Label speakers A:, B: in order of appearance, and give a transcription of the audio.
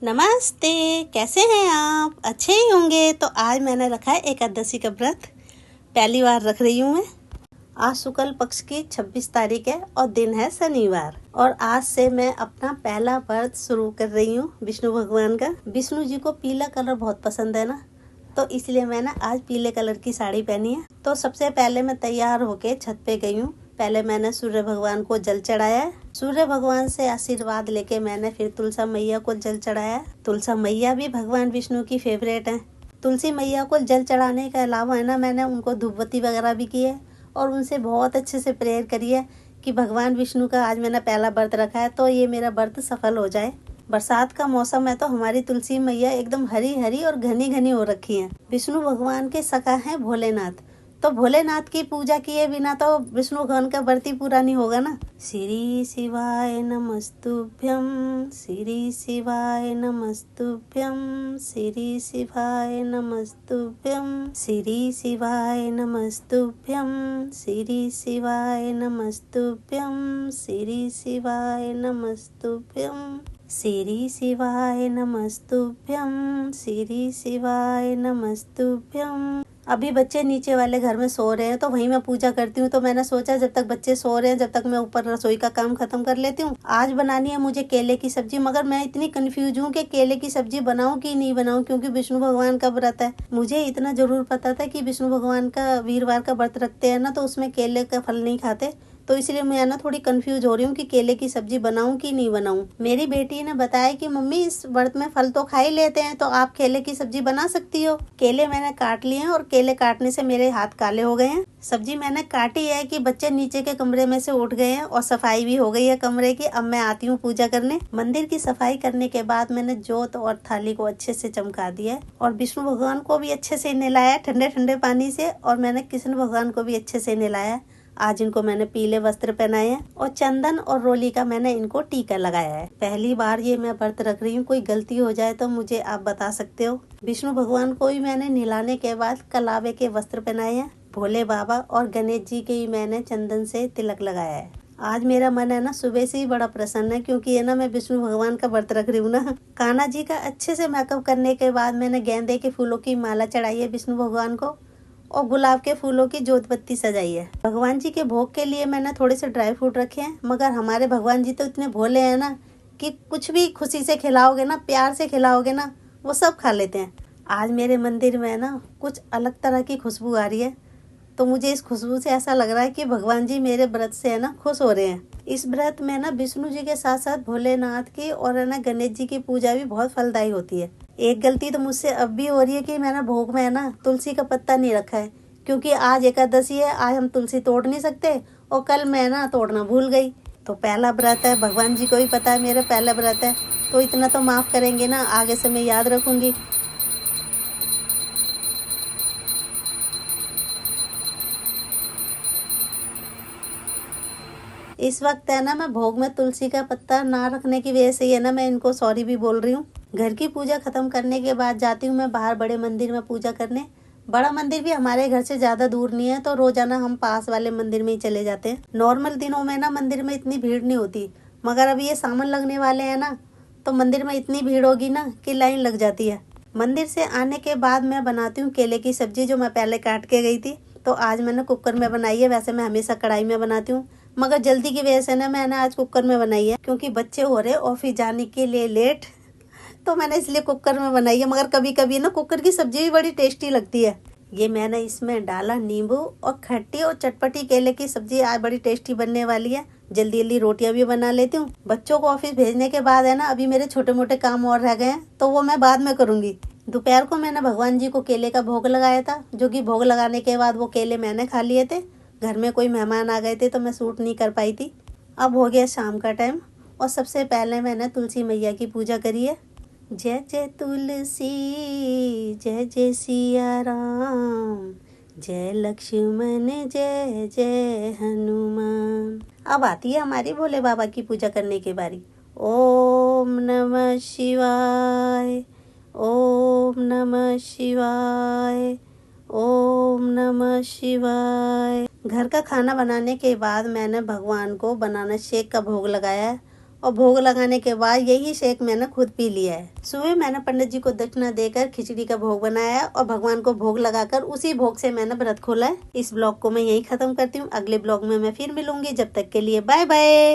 A: नमस्ते। कैसे हैं आप? अच्छे ही होंगे। तो आज मैंने रखा है एकादशी का व्रत। पहली बार रख रही हूँ मैं। आज शुक्ल पक्ष की 26 तारीख है और दिन है शनिवार। और आज से मैं अपना पहला व्रत शुरू कर रही हूँ विष्णु भगवान का। विष्णु जी को पीला कलर बहुत पसंद है ना, तो इसलिए मैंने आज पीले कलर की साड़ी पहनी है। तो सबसे पहले मैं तैयार होके छत पे गई हूँ। पहले मैंने सूर्य भगवान को जल चढ़ाया है। सूर्य भगवान से आशीर्वाद लेके मैंने फिर तुलसा मैया को जल चढ़ाया है। तुलसा मैया भी भगवान विष्णु की फेवरेट है। तुलसी मैया को जल चढ़ाने के अलावा है ना, मैंने उनको धूपबत्ती वगैरह भी की है और उनसे बहुत अच्छे से प्रेयर करी है कि भगवान विष्णु का आज मैंने पहला व्रत रखा है तो ये मेरा व्रत सफल हो जाए। बरसात का मौसम है तो हमारी तुलसी मैया एकदम हरी हरी और घनी घनी हो रखी है। विष्णु भगवान के सखा है भोलेनाथ, तो भोलेनाथ की पूजा किए बिना तो विष्णु भगवान का व्रत ही पूरा नहीं होगा ना। श्री शिवाय नमस्तुभ्यं, श्री शिवाय नमस्तुभ्यं, श्री शिवाय नमस्तुभ्यं, श्री शिवाय नमस्तुभ्यं, श्री शिवाय नमस्तुभ्यं, श्री शिवाय नमस्तुभ्यं, श्री शिवाय नमस्तुभ्यं, श्री शिवाय नमस्तुभ्यं। अभी बच्चे नीचे वाले घर में सो रहे हैं तो वहीं मैं पूजा करती हूँ। तो मैंने सोचा जब तक बच्चे सो रहे हैं, जब तक मैं ऊपर रसोई का काम खत्म कर लेती हूँ। आज बनानी है मुझे केले की सब्जी, मगर मैं इतनी कंफ्यूज हूँ कि केले की सब्जी बनाऊं कि नहीं बनाऊं, क्योंकि विष्णु भगवान का व्रत है। मुझे इतना जरूर पता था कि विष्णु भगवान का वीरवार का व्रत रखते हैं ना, तो उसमें केले का फल नहीं खाते। तो इसलिए मैं ना थोड़ी कंफ्यूज हो रही हूँ कि केले की सब्जी बनाऊं कि नहीं बनाऊं। मेरी बेटी ने बताया कि मम्मी इस व्रत में फल तो खा ही लेते हैं, तो आप केले की सब्जी बना सकती हो। केले मैंने काट लिए हैं और केले काटने से मेरे हाथ काले हो गए हैं। सब्जी मैंने काटी है कि बच्चे नीचे के कमरे में से उठ गए हैं और सफाई भी हो गई है कमरे की। अब मैं आती हूँ पूजा करने। मंदिर की सफाई करने के बाद मैंने जोत और थाली को अच्छे से चमका दिया है और विष्णु भगवान को भी अच्छे से नहलाया ठंडे ठंडे पानी से, और मैंने कृष्ण भगवान को भी अच्छे से नहलाया। आज इनको मैंने पीले वस्त्र पहनाए हैं और चंदन और रोली का मैंने इनको टीका लगाया है। पहली बार ये मैं व्रत रख रही हूँ। कोई गलती हो जाए तो मुझे आप बता सकते हो। विष्णु भगवान को भी मैंने नहलाने के बाद कलावे के वस्त्र पहनाए हैं। भोले बाबा और गणेश जी के भी मैंने चंदन से तिलक लगाया है। आज मेरा मन है ना सुबह से ही बड़ा प्रसन्न है, क्योंकि है ना मैं विष्णु भगवान का व्रत रख रही हूँ ना। कान्हा जी का अच्छे से मेकअप करने के बाद मैंने गेंदे के फूलों की माला चढ़ाई है विष्णु भगवान को और गुलाब के फूलों की जोत बत्ती सजाई है। भगवान जी के भोग के लिए मैंने थोड़े से ड्राई फ्रूट रखे हैं, मगर हमारे भगवान जी तो इतने भोले हैं ना कि कुछ भी खुशी से खिलाओगे ना, प्यार से खिलाओगे ना, वो सब खा लेते हैं। आज मेरे मंदिर में ना कुछ अलग तरह की खुशबू आ रही है, तो मुझे इस खुशबू से ऐसा लग रहा है कि भगवान जी मेरे व्रत से है ना खुश हो रहे हैं। इस व्रत में ना विष्णु जी के साथ साथ भोलेनाथ की और है ना गणेश जी की पूजा भी बहुत फलदायी होती है। एक गलती तो मुझसे अब भी हो रही है कि मैंने भोग में है ना तुलसी का पत्ता नहीं रखा है, क्योंकि आज एकादशी है। आज हम तुलसी तोड़ नहीं सकते और कल मैं ना तोड़ना भूल गई। तो पहला व्रत है, भगवान जी को भी पता है मेरा पहला व्रत है, तो इतना तो माफ करेंगे ना, आगे से मैं याद रखूंगी। इस वक्त है ना मैं भोग में तुलसी का पत्ता ना रखने की वजह से ही है ना मैं इनको सॉरी भी बोल रही हूँ। घर की पूजा खत्म करने के बाद जाती हूँ मैं बाहर बड़े मंदिर में पूजा करने। बड़ा मंदिर भी हमारे घर से ज्यादा दूर नहीं है, तो रोजाना हम पास वाले मंदिर में ही चले जाते हैं। नॉर्मल दिनों में ना मंदिर में इतनी भीड़ नहीं होती, मगर अभी ये सावन लगने वाले हैं ना, तो मंदिर में इतनी भीड़ होगी ना कि लाइन लग जाती है। मंदिर से आने के बाद मैं बनाती हूँ केले की सब्जी, जो मैं पहले काट के गई थी। तो आज मैंने कुकर में बनाई है। वैसे मैं हमेशा कढ़ाई में बनाती हूँ, मगर जल्दी की वजह से ना मैंने आज कुकर में बनाई है, क्योंकि बच्चे हो रहे ऑफिस जाने के लिए लेट, तो मैंने इसलिए कुकर में बनाई है। मगर कभी कभी ना कुकर की सब्जी भी बड़ी टेस्टी लगती है। ये मैंने इसमें डाला नींबू और खट्टी और चटपटी केले की सब्जी आज बड़ी टेस्टी बनने वाली है। जल्दी जल्दी रोटियां भी बना लेती हूँ। बच्चों को ऑफिस भेजने के बाद है ना अभी मेरे छोटे मोटे काम और रह गए हैं, तो वो मैं बाद में करूंगी। दोपहर को मैंने भगवान जी को केले का भोग लगाया था, जो कि भोग लगाने के बाद वो केले मैंने खा लिए थे। घर में कोई मेहमान आ गए थे तो मैं सूट नहीं कर पाई थी। अब हो गया शाम का टाइम और सबसे पहले मैंने तुलसी मैया की पूजा करी है। जय जय तुलसी, जय जय सिया राम, जय लक्ष्मण, जय जय हनुमान। अब आती है हमारी भोले बाबा की पूजा करने की बारी। ओम नमः शिवाय, ओम नमः शिवाय, ओम नमः शिवाय। घर का खाना बनाने के बाद मैंने भगवान को बनाना शेक का भोग लगाया है और भोग लगाने के बाद यही शेक मैंने खुद पी लिया है। सुबह मैंने पंडित जी को दक्षिणा देकर खिचड़ी का भोग बनाया और भगवान को भोग लगाकर उसी भोग से मैंने व्रत खोला है। इस ब्लॉग को मैं यही खत्म करती हूँ। अगले ब्लॉग में मैं फिर मिलूंगी। जब तक के लिए बाय बाय।